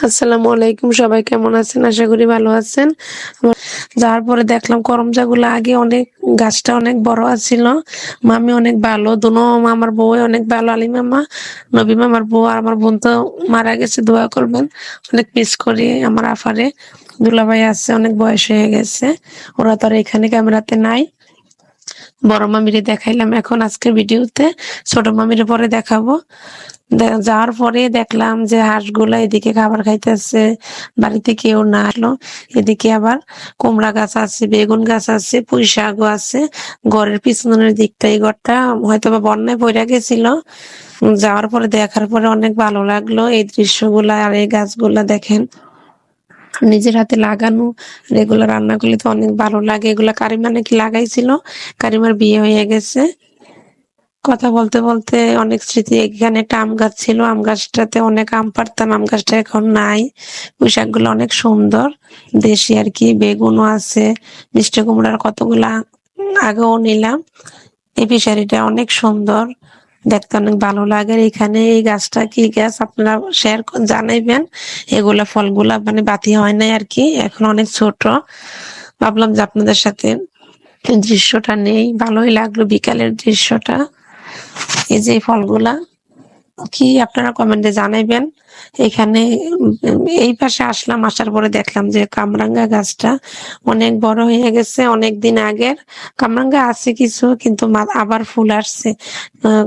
আসসালামু আলাইকুম, সবাই কেমন আছেন? আশা করি ভালো আছেন। যাওয়ার পরে দেখলাম করমচা গুলা আগে অনেক গাছটা অনেক বড় আছিল। মামি অনেক ভালো, দুনো মামা, আমার বউ অনেক ভালো, আলী মামা, নবী মামার বউ আর আমার বোন তো মারা গেছে, দোয়া করবেন। অনেক মিস করি আমার আফারে। দুলাভাই আছে, অনেক বয়স হয়ে গেছে, ওরা তো আর এখানে ক্যামেরাতে নাই। বড় মামিরে দেখাইলাম এখন আজকের ভিডিওতে, ছোট মামিরে পরে দেখাবো। যাওয়ার পরে দেখলাম যে হাঁসগুলা এদিকে খাবার খাইতেছে, বাড়িতে কেউ না আসলো। এদিকে আবার কুমড়া গাছ আছে, বেগুন গাছ আছে, পুঁই শাকও আছে। ঘরের পিছনের দিকটা, এই ঘরটা হয়তো বা বন্যায় পড়ে গেছিল। যাওয়ার পরে দেখার পরে অনেক ভালো লাগলো এই দৃশ্যগুলা। আর এই গাছগুলা দেখেন, নিজের হাতে লাগানো, এগুলো রান্না করলে তো অনেক ভালো লাগে। এগুলা কারিমা নাকি লাগাইছিল, কারিমার বিয়ে হয়ে গেছে। কথা বলতে বলতে অনেক স্মৃতি। এখানে একটা আম গাছ ছিল, আম গাছটাতে অনেক আম পাড়তাম, আম গাছটা এখন নাই। পুঁই শাকগুলো অনেক সুন্দর, দেশি আর কি। বেগুনও আছে, মিষ্টি কুমড়ার কতগুলা আগেও নিলাম। এই ফিশারিটা অনেক সুন্দর, দেখতে অনেক ভালো লাগে। আর এখানে এই গাছটা কি গাছ আপনারা জানাইবেন। এগুলা ফলগুলা মানে বাতি হয় নাই আর কি, এখন অনেক ছোট। ভাবলাম যে আপনাদের সাথে দৃশ্যটা নেই, ভালোই লাগলো বিকালের দৃশ্যটা। এই যে এই ফলগুলা কি আপনারা কমেন্টে জানাইবেন। এখানে এই পাশে আসলাম, আসার পরে দেখলাম যে কামরাঙ্গা গাছটা অনেক বড় হয়ে গেছে, অনেক দিন আগের। কামরাঙ্গা আছে কিছু, কিন্তু আবার ফুল আসছে।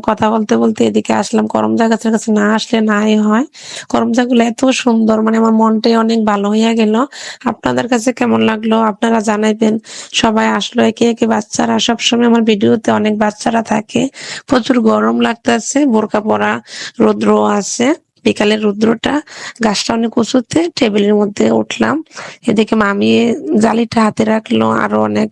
কথা বলতে বলতে এদিকে আসলাম, করমজা গাছের কাছে না আসলে নাই হয়। করমজা গুলো এত সুন্দর, মানে আমার মনটাই অনেক ভালো হইয়া গেল। আপনাদের কাছে কেমন লাগলো আপনারা জানাইবেন। সবাই আসলো, একে একে বাচ্চারা, সবসময় আমার ভিডিওতে অনেক বাচ্চারা থাকে। প্রচুর গরম লাগতেছে, বোরকা পরা, রৌদ্র আছে। বিকালের রৌদ্রটা, গাছটা অনেক উঁচুতে, টেবিলের মধ্যে উঠলাম। এদিকে মামি জালিটা হাতে রাখলো, আরো অনেক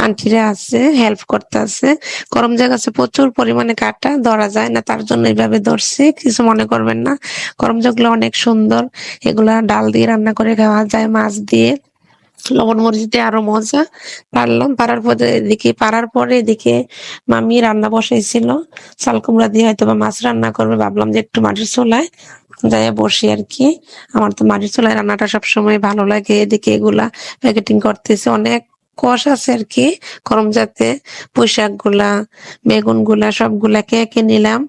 আন্টিরা আছে, হেল্প করতে আছে। করমজা গাছে প্রচুর পরিমাণে কাটা, ধরা যায় না, তার জন্য এইভাবে ধরছি, কিছু মনে করবেন না। করমজা গুলো অনেক সুন্দর, এগুলা ডাল দিয়ে রান্না করে খাওয়া যায়, মাছ দিয়ে, লবণ মরিচ দিয়ে আরো মজা। পারলাম, পারার পরে এদিকে মামি রান্না বসাইছিল, চাল কুমড়া দিয়ে হয়তো বা মাছ রান্না করবে। ভাবলাম যে একটু মাটির চুলায় যাই বসি আর কি। আমার তো মাটির চুলায় রান্নাটা সবসময় ভালো লাগে। এদিকে এগুলা প্যাকেটিং করতেছে, অনেক কষ আছে আর কি করমজাতে। পুঁই শাক গুলা, বেগুন গুলা, সবগুলাকে একে নিলাম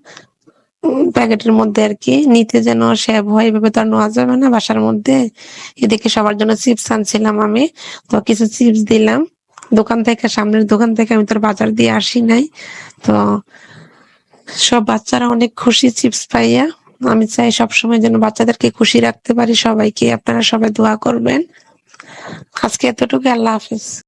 প্যাকেটের মধ্যে আর কি। নিতে যেন সেভ হয়, এভাবে তো আর নেওয়া যাবে না বাসার মধ্যে। এদিকে সবার জন্য চিপস আনছিলাম আমি, তো কিছু চিপস দিলাম দোকান থেকে, সামনের দোকান থেকে। আমি তোর বাজার দিয়ে আসি নাই তো। সব বাচ্চারা অনেক খুশি চিপস পাইয়া। আমি চাই সবসময় যেন বাচ্চাদেরকে খুশি রাখতে পারি সবাইকে। আপনারা সবাই দোয়া করবেন। আজকে এতটুকু, আল্লাহ হাফেজ।